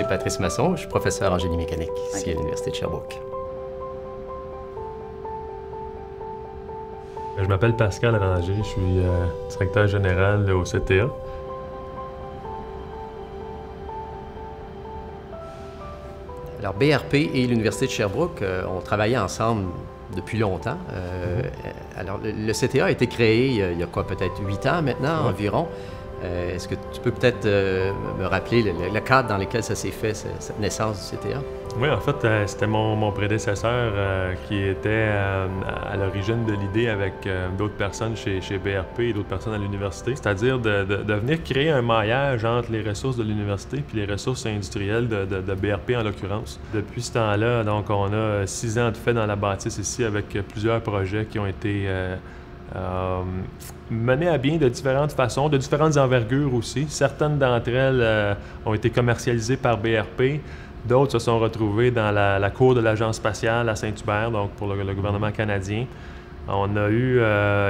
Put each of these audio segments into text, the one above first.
c'est Patrice Masson, je suis professeur en génie mécanique ici à l'Université de Sherbrooke. Je m'appelle Pascal Ranger, je suis directeur général au CTA. Alors, BRP et l'Université de Sherbrooke ont travaillé ensemble depuis longtemps. Alors, le CTA a été créé il y a quoi, peut-être 8 ans maintenant environ. Est-ce que tu peux peut-être me rappeler le cadre dans lequel ça s'est fait, cette naissance du CTA? Oui, en fait, c'était mon prédécesseur qui était à l'origine de l'idée avec d'autres personnes chez BRP et d'autres personnes à l'université, c'est-à-dire de venir créer un maillage entre les ressources de l'université puis les ressources industrielles de BRP en l'occurrence. Depuis ce temps-là, donc, on a 6 ans de fait dans la bâtisse ici avec plusieurs projets qui ont été menées à bien de différentes façons, de différentes envergures aussi. Certaines d'entre elles ont été commercialisées par BRP, d'autres se sont retrouvées dans la cour de l'Agence spatiale à Saint-Hubert, donc pour le gouvernement canadien. On a eu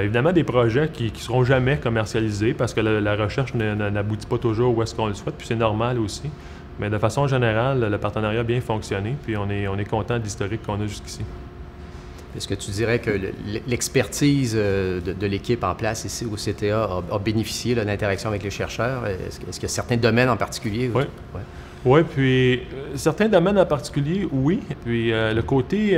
évidemment des projets qui ne seront jamais commercialisés parce que la recherche n'aboutit pas toujours où est-ce qu'on le souhaite, puis c'est normal aussi. Mais de façon générale, le partenariat a bien fonctionné, puis on est content de l'historique qu'on a jusqu'ici. Est-ce que tu dirais que l'expertise de l'équipe en place ici au CTA a bénéficié de l'interaction avec les chercheurs? Est-ce qu'il y a certains domaines en particulier? Oui. Ouais. Oui, puis certains domaines en particulier, oui. Puis le côté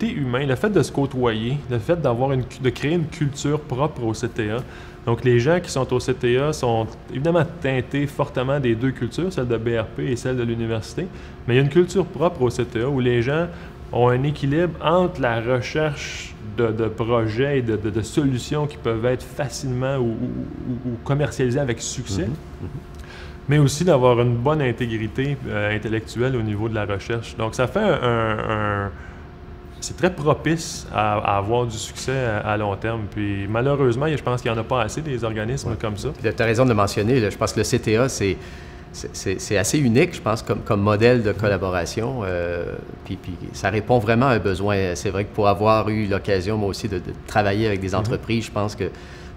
humain, le fait de se côtoyer, le fait de créer une culture propre au CTA. Donc, les gens qui sont au CTA sont évidemment teintés fortement des deux cultures, celle de BRP et celle de l'université. Mais il y a une culture propre au CTA où les gens ont un équilibre entre la recherche de projets et de solutions qui peuvent être facilement ou commercialisées avec succès, mais aussi d'avoir une bonne intégrité intellectuelle au niveau de la recherche. Donc, ça fait c'est très propice à avoir du succès à long terme. Puis, malheureusement, je pense qu'il n'y en a pas assez des organismes comme ça. Tu as raison de mentionner, là, je pense que le CTA, c'est assez unique, je pense, comme modèle de collaboration. Puis ça répond vraiment à un besoin. C'est vrai que pour avoir eu l'occasion, moi aussi, de travailler avec des entreprises, je pense que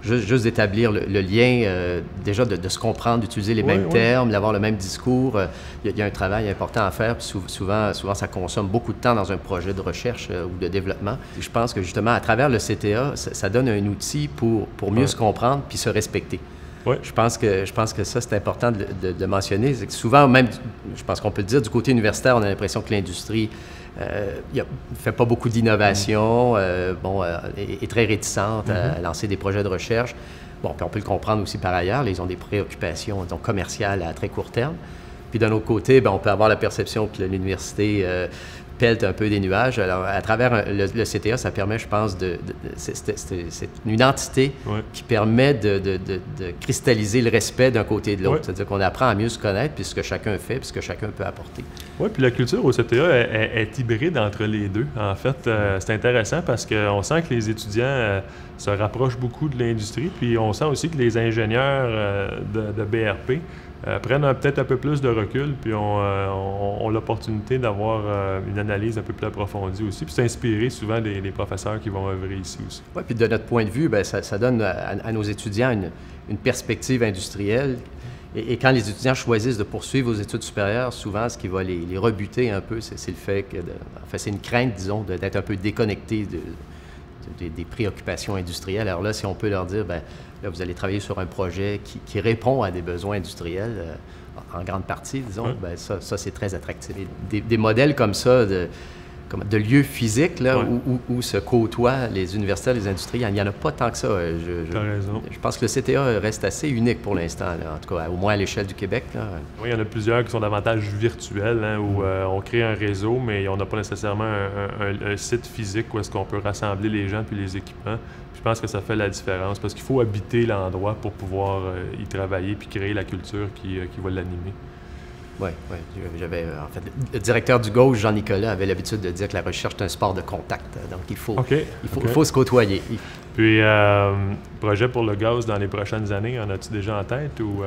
juste d'établir le lien, déjà de se comprendre, d'utiliser les mêmes termes, d'avoir le même discours, il y a un travail important à faire. Puis souvent, ça consomme beaucoup de temps dans un projet de recherche ou de développement. Et je pense que justement, à travers le CTA, ça donne un outil pour mieux se comprendre puis se respecter. Oui. Je pense que ça, c'est important de mentionner. C'est que souvent, même, je pense qu'on peut le dire, du côté universitaire, on a l'impression que l'industrie ne fait pas beaucoup d'innovation, est très réticente à lancer des projets de recherche. Bon, puis on peut le comprendre aussi par ailleurs, ils ont des préoccupations disons, commerciales à très court terme. Puis d'un autre côté, on peut avoir la perception que l'université pèle un peu des nuages. Alors, à travers le CTA, ça permet, je pense, c'est une entité qui permet de cristalliser le respect d'un côté et de l'autre. C'est-à-dire qu'on apprend à mieux se connaître, puis ce que chacun fait, puis ce que chacun peut apporter. Oui, puis la culture au CTA est hybride entre les deux. En fait, c'est intéressant parce qu'on sent que les étudiants se rapprochent beaucoup de l'industrie, puis on sent aussi que les ingénieurs de BRP prennent peut-être un peu plus de recul, puis ont l'opportunité d'avoir une analyse un peu plus approfondie aussi, puis s'inspirer souvent des professeurs qui vont œuvrer ici aussi. Oui, puis de notre point de vue, ça donne à nos étudiants une perspective industrielle. Et quand les étudiants choisissent de poursuivre aux études supérieures, souvent, ce qui va les rebuter un peu, c'est le fait que, c'est une crainte, disons, d'être un peu déconnecté des préoccupations industrielles. Alors là, si on peut leur dire, là, vous allez travailler sur un projet qui répond à des besoins industriels, en grande partie, disons, ça c'est très attractif. Des modèles comme ça, de lieux physiques là, où se côtoient les universitaires et les industries, il n'y en a pas tant que ça. T'as raison. Je pense que le CTA reste assez unique pour l'instant, en tout cas, au moins à l'échelle du Québec. Là. Oui, il y en a plusieurs qui sont davantage virtuels, où on crée un réseau, mais on n'a pas nécessairement un site physique où est-ce qu'on peut rassembler les gens puis les équipements. Je pense que ça fait la différence parce qu'il faut habiter l'endroit pour pouvoir y travailler puis créer la culture qui va l'animer. Oui. J'avais, en fait, le directeur du Gauche, Jean-Nicolas, avait l'habitude de dire que la recherche est un sport de contact. Donc, il faut se côtoyer. Puis, projet pour le gaz dans les prochaines années, en as-tu déjà en tête? Ou,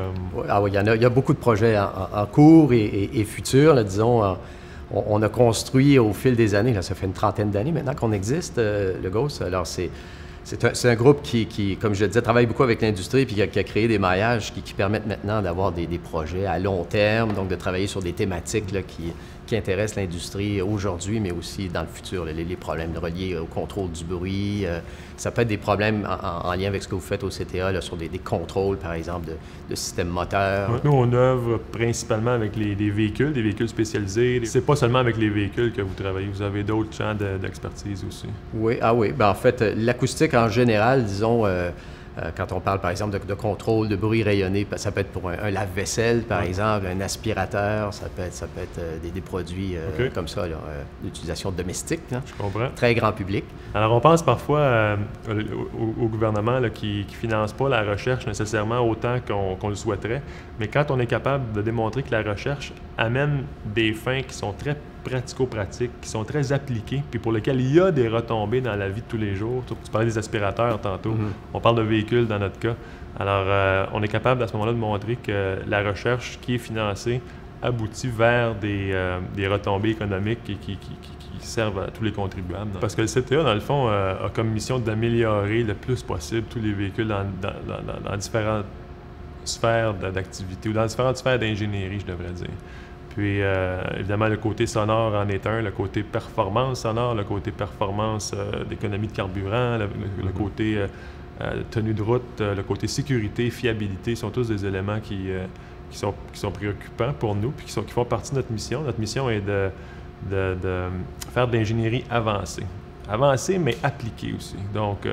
il y a beaucoup de projets en cours et futurs. Là, disons, on a construit au fil des années, là, ça fait une trentaine d'années maintenant qu'on existe, le GOES. Alors, c'est C'est un groupe qui, comme je le disais, travaille beaucoup avec l'industrie puis qui a créé des maillages qui permettent maintenant d'avoir des projets à long terme, donc de travailler sur des thématiques là, qui intéressent l'industrie aujourd'hui, mais aussi dans le futur. Les problèmes reliés au contrôle du bruit, ça peut être des problèmes en lien avec ce que vous faites au CTA, là, sur des contrôles, par exemple, de systèmes moteurs. Nous, on œuvre principalement avec des véhicules spécialisés. C'est pas seulement avec les véhicules que vous travaillez, vous avez d'autres champs d'expertise aussi. Oui, en fait, l'acoustique en général, disons, quand on parle par exemple de contrôle de bruit rayonné, ça peut être pour un lave-vaisselle par exemple, un aspirateur, ça peut être des produits comme ça, d'utilisation domestique. Là. Je comprends. Très grand public. Alors on pense parfois au gouvernement là, qui ne finance pas la recherche nécessairement autant qu'on le souhaiterait, mais quand on est capable de démontrer que la recherche amène des fins qui sont très pratico-pratiques, qui sont très appliquées, puis pour lesquelles il y a des retombées dans la vie de tous les jours. Tu parlais des aspirateurs tantôt, on parle de véhicules dans notre cas. Alors, on est capable à ce moment-là de montrer que la recherche qui est financée aboutit vers des retombées économiques qui servent à tous les contribuables. Parce que le CTA, dans le fond, a comme mission d'améliorer le plus possible tous les véhicules dans différentes sphères d'activité ou dans différentes sphères d'ingénierie, je devrais dire. Puis, évidemment, le côté sonore en est un, le côté performance sonore, le côté performance d'économie de carburant, le côté tenue de route, le côté sécurité, fiabilité, sont tous des éléments qui sont préoccupants pour nous puis qui font partie de notre mission. Notre mission est de faire de l'ingénierie avancée. Avancée, mais appliquée aussi. Donc,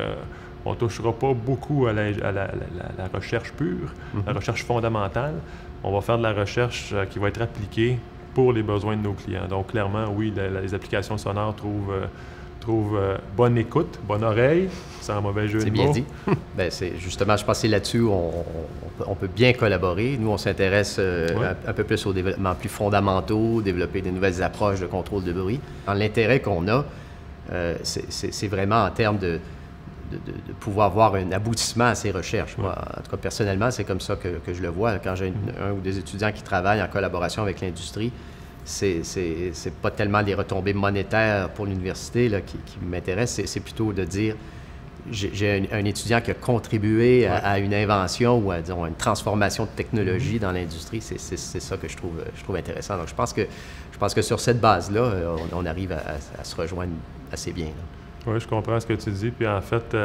on ne touchera pas beaucoup à la recherche pure, la recherche fondamentale. On va faire de la recherche qui va être appliquée pour les besoins de nos clients. Donc, clairement, oui, les applications sonores trouvent bonne écoute, bonne oreille, sans mauvais jeu de mots. C'est bien dit. Bien, justement, je pense que c'est là-dessus où on peut bien collaborer. Nous, on s'intéresse un peu plus aux développements plus fondamentaux, développer des nouvelles approches de contrôle de bruit. L'intérêt qu'on a, c'est vraiment en termes de pouvoir voir un aboutissement à ces recherches. Moi, en tout cas, personnellement, c'est comme ça que je le vois. Quand j'ai un ou des étudiants qui travaillent en collaboration avec l'industrie, c'est pas tellement les retombées monétaires pour l'université là, qui m'intéressent, c'est plutôt de dire j'ai un étudiant qui a contribué à une invention ou à, disons, une transformation de technologie dans l'industrie. C'est ça que je trouve intéressant. Donc, je pense que sur cette base-là, on arrive à se rejoindre assez bien. Là. Oui, je comprends ce que tu dis. Puis en fait,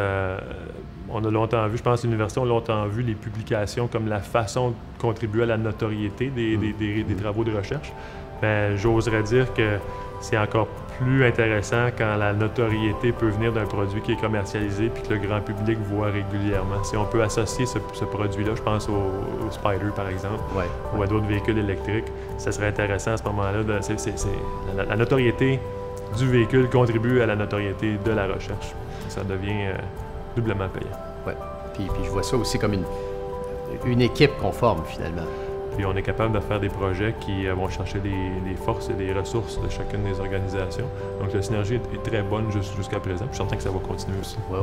on a longtemps vu, je pense que l'université a longtemps vu les publications comme la façon de contribuer à la notoriété des travaux de recherche. Bien, j'oserais dire que c'est encore plus intéressant quand la notoriété peut venir d'un produit qui est commercialisé puis que le grand public voit régulièrement. Si on peut associer ce produit-là, je pense au Spider, par exemple, ou à d'autres véhicules électriques, ça serait intéressant à ce moment-là. La notoriété du véhicule contribue à la notoriété de la recherche. Ça devient doublement payant. Oui. Puis je vois ça aussi comme une équipe qu'on forme, finalement. Puis on est capable de faire des projets qui vont chercher les forces et les ressources de chacune des organisations. Donc la synergie est très bonne jusqu'à présent. Je suis certain que ça va continuer aussi. Oui.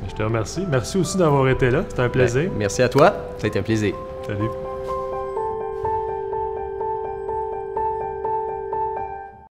Je te remercie. Merci aussi d'avoir été là. C'était un plaisir. Merci à toi. Ça a été un plaisir. Salut.